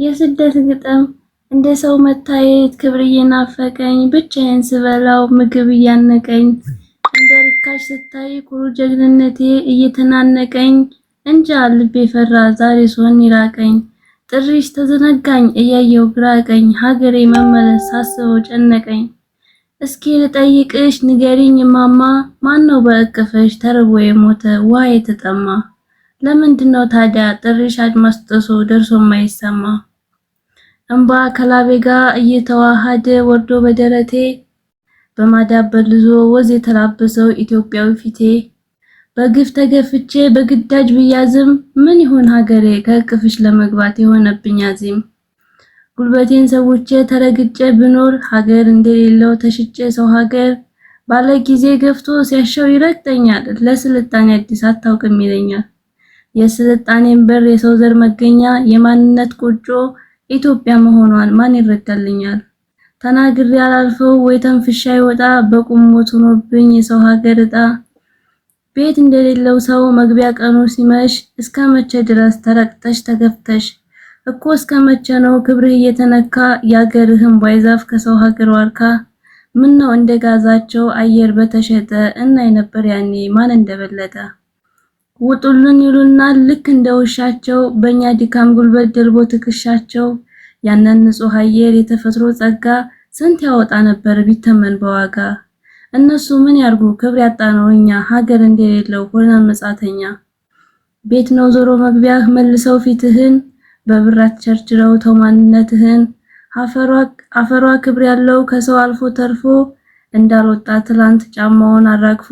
የስደት ግጥም እንደ ሰው መታየት ክብር እየናፈቀኝ ብቻዬን ስበላው ምግብ እያነቀኝ እንደ ርካሽ ስታይ ኩሩ ጀግንነቴ እየተናነቀኝ እንጃ ልቤ ፈራ ዛሬ ሶን ይራቀኝ ጥሪሽ ተዘነጋኝ እያየው ግራቀኝ ሀገሬ መመለስ ሳስበው ጨነቀኝ። እስኪ ልጠይቅሽ ንገሪኝ ማማ ማነው በእቅፍሽ ተርቦ የሞተ ውሃ የተጠማ? ለምንድነው ታዲያ ጥሪሽ አድማስ ጥሶ ደርሶ ማይሰማ? እንባ ከላቤ ጋር እየተዋሃደ ወርዶ በደረቴ በማዳብ በልዞ ወዝ የተላበሰው ኢትዮጵያዊ ፊቴ በግፍ ተገፍቼ በግዳጅ ብያዝም ምን ይሆን ሀገሬ ከእቅፍሽ ለመግባት የሆነብኝ አዚም። ጉልበቴን ሰውቼ ተረግጬ ብኖር ሀገር እንደሌለው ተሽጬ ሰው ሀገር ባለ ጊዜ ገፍቶ ሲያሻው ይረግጠኛል ለስልጣኔ አዲስ አታውቅም ይለኛል። የስልጣኔን በር የሰው ዘር መገኛ የማንነት ቁጮ ኢትዮጵያ መሆኗን ማን ይረዳልኛል? ተናግሬ አላልፈው ወይ ተንፍሻ ይወጣ በቁም ሞት ሆኖብኝ የሰው ሀገር እጣ። ቤት እንደሌለው ሰው መግቢያ ቀኑ ሲመሽ እስከ መቼ ድረስ ተረቅጠሽ ተገፍተሽ እኮ እስከ መቼ ነው ክብርህ እየተነካ ያገርህም ባይዛፍ ከሰው ሀገር ዋርካ? ምን ነው እንደጋዛቸው አየር በተሸጠ እናይ ነበር ያኔ ማን እንደበለጠ። ውጡልን ይሉናል ልክ እንደውሻቸው በእኛ ድካም ጉልበት ደልቦ ትክሻቸው ያንን ንጹህ አየር የተፈጥሮ ጸጋ ስንት ያወጣ ነበር ቢተመን በዋጋ። እነሱ ምን ያርጉ ክብር ያጣነው እኛ ሀገር እንደሌለው ሆነን መጻተኛ። ቤት ነው ዞሮ መግቢያህ መልሰው ፊትህን በብራት ቸርችረው ተማንነትህን አፈሯ ክብር ያለው ከሰው አልፎ ተርፎ እንዳልወጣ ትላንት ጫማውን አራግፎ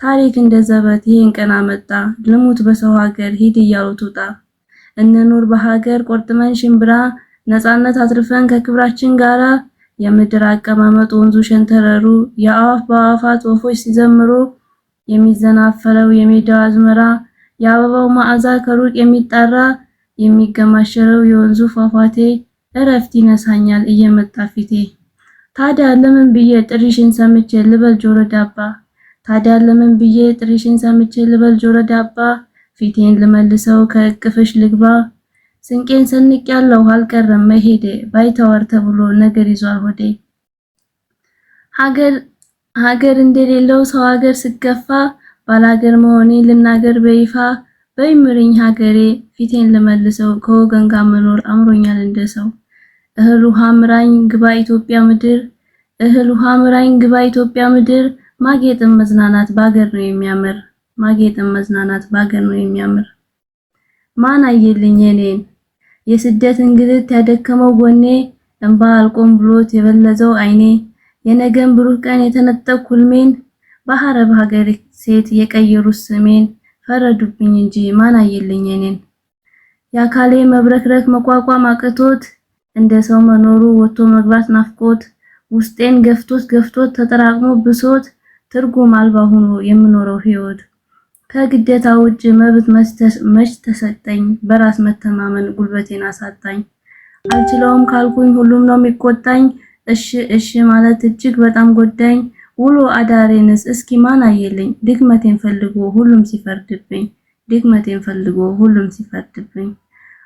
ታሪክ እንደዘበት ይሄን ቀን አመጣ ልሙት በሰው ሀገር ሂድ እያሉት ውጣ። እንኑር በሀገር ቆርጥመን ሽምብራ ነፃነት አትርፈን ከክብራችን ጋራ የምድር አቀማመጥ ወንዙ ሸንተረሩ የአዋፍ በአዋፋት ወፎች ሲዘምሩ የሚዘናፈለው የሜዳው አዝመራ የአበባው መዓዛ ከሩቅ የሚጣራ የሚገማሸረው የወንዙ ፏፏቴ እረፍት ይነሳኛል እየመጣ ፊቴ። ታዲያ ለምን ብዬ ጥሪሽን ሰምቼ ልበል ጆሮ ዳባ? ታዲያ ለምን ብዬ ጥሪሽን ሰምቼ ልበል ጆሮ ዳባ? ፊቴን ልመልሰው ከእቅፍሽ ልግባ ስንቄን ሰንቅ ያለው አልቀረም መሄዴ ባይተዋር ተብሎ ነገር ይዟል ሆዴ። ሀገር እንደሌለው ሰው ሀገር ስገፋ ባላገር መሆኔ ልናገር በይፋ በይምርኝ ሀገሬ ፊቴን ልመልሰው ከወገን ጋር መኖር አምሮኛል እንደሰው። እህል ውሃ ምራኝ ግባ ኢትዮጵያ ምድር እህል ውሃ ምራኝ ግባ ኢትዮጵያ ምድር ማጌጥም መዝናናት ባገር ነው የሚያምር ማጌጥም መዝናናት ባገር ነው የሚያምር። ማን አየልኝ የኔን የስደት እንግልት ያደከመው ጎኔ እንባ አልቆም ብሎት የበለዘው አይኔ የነገን ብሩህ ቀን የተነጠቅ ሁልሜን በሐረብ ሀገር ሴት የቀየሩት ስሜን ፈረዱብኝ እንጂ ማን አየልኝ የኔን። ያካሌ መብረክረክ መቋቋም አቅቶት እንደ ሰው መኖሩ ወጥቶ መግባት ናፍቆት ውስጤን ገፍቶት ተጠራቅሞ ብሶት ትርጉም አልባ ሆኖ የምኖረው ህይወት። ከግዴታ ውጭ መብት መች ተሰጠኝ በራስ መተማመን ጉልበቴን አሳጣኝ። አልችለውም ካልኩኝ ሁሉም ነው የሚቆጣኝ እሺ ማለት እጅግ በጣም ጎዳኝ። ውሎ አዳሬንስ እስኪ ማን አየልኝ ድክመቴን ፈልጎ ሁሉም ሲፈርድብኝ ድክመቴን ፈልጎ ሁሉም ሲፈርድብኝ።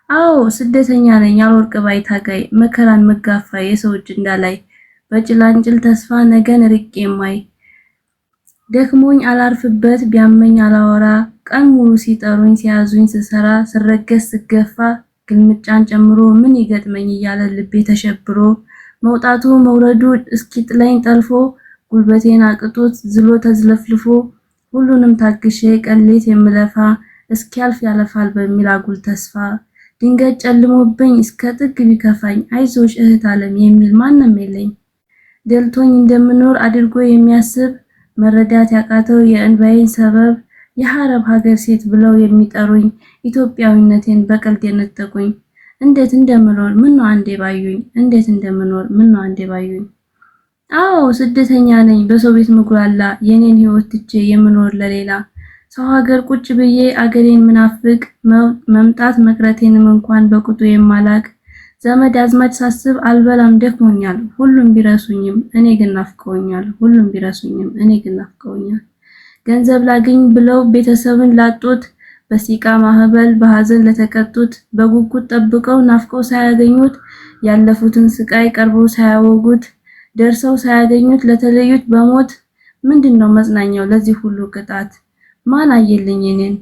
አዎ ስደተኛ ነኝ አልወርቅ ባይ ታጋይ መከራን መጋፋ የሰው እጅ እንዳላይ በጭላንጭል ተስፋ ነገን ርቄ ማይ ደክሞኝ አላርፍበት ቢያመኝ አላወራ ቀን ሙሉ ሲጠሩኝ ሲያዙኝ ስሰራ ስረገስ ስገፋ ግልምጫን ጨምሮ ምን ይገጥመኝ እያለ ልቤ ተሸብሮ መውጣቱ መውረዱ እስኪጥለኝ ጠልፎ ጉልበቴን አቅቶት ዝሎ ተዝለፍልፎ ሁሉንም ታግሼ ቀሌት የምለፋ እስኪያልፍ ያለፋል በሚል አጉል ተስፋ ድንገት ጨልሞብኝ እስከ ጥግ ቢከፋኝ አይዞሽ እህት ዓለም የሚል ማንም የለኝ። ደልቶኝ እንደምኖር አድርጎ የሚያስብ መረዳት ያቃተው የእንባዬን ሰበብ የሐረብ ሀገር ሴት ብለው የሚጠሩኝ ኢትዮጵያዊነቴን በቀልድ የነጠቁኝ። እንዴት እንደምኖር ምን ነው አንዴ ባዩኝ እንዴት እንደምኖር ምን ነው አንዴ ባዩኝ። አዎ ስደተኛ ነኝ በሰው ቤት ምጉላላ የኔን ህይወት ትቼ የምኖር ለሌላ ሰው ሀገር ቁጭ ብዬ አገሬን ምናፍቅ መምጣት መቅረቴንም እንኳን በቁጡ የማላቅ ዘመድ አዝማድ ሳስብ አልበላም ደክሞኛል ሁሉም ቢረሱኝም እኔ ግን ናፍቀውኛል ሁሉም ቢረሱኝም እኔ ግን ናፍቀውኛል። ገንዘብ ላግኝ ብለው ቤተሰብን ላጡት በሲቃ ማህበል በሐዘን ለተቀጡት በጉጉት ጠብቀው ናፍቀው ሳያገኙት ያለፉትን ስቃይ ቀርበው ሳያወጉት ደርሰው ሳያገኙት ለተለዩት በሞት ምንድነው መጽናኛው ለዚህ ሁሉ ቅጣት? ማን አየልኝ እኔን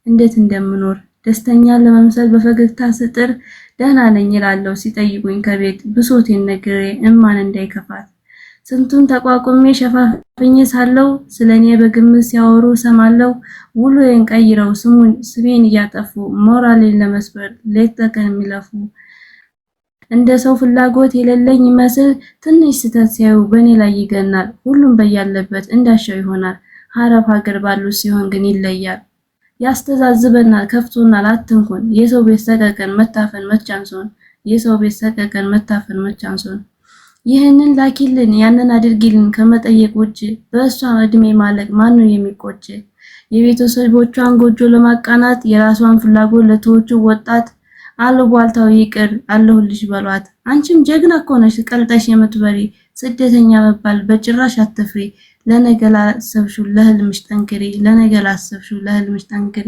እንዴት እንደምኖር ደስተኛ ለመምሰል በፈገግታ ስጥር ደህና ነኝ እላለሁ ሲጠይቁኝ ከቤት ብሶቴን ነግሬ እማን እንዳይከፋት ስንቱን ተቋቁሜ ሸፋፍኜ ሳለው ስለኔ በግምት ሲያወሩ ሰማለው ውሎዬን ቀይረው ስሜን እያጠፉ ሞራሌን ለመስበር ሌት ተቀን የሚለፉ እንደ ሰው ፍላጎት የሌለኝ ይመስል ትንሽ ስተት ሲያዩ በኔ ላይ ይገናል ሁሉም በያለበት እንዳሻው ይሆናል ሐረፍ ሀገር ባሉ ሲሆን ግን ይለያል ያስተዛዝበናል ከፍቶናል አትንኩን የሰው ቤት ሰቀቀን መታፈን መቻንሶን የሰው ቤት ሰቀቀን መታፈን መቻንሶን ይህንን ላኪልን ያንን አድርጊልን ከመጠየቅ ውጭ በእሷ እድሜ ማለቅ ማን ነው የሚቆጭ የቤተሰቦቿን ጎጆ ለማቃናት የራሷን ፍላጎት ለተወቹ ወጣት አሉባልታው ይቅር አለሁልሽ በሏት አንቺም ጀግና እኮ ነሽ ቀልጠሽ የምትበሪ ስደተኛ መባል በጭራሽ አትፍሪ ለነገ ላሰብሽው ለህልምሽ ጠንክሪ ለነገ ላሰብሽው ለህልምሽ ጠንክሪ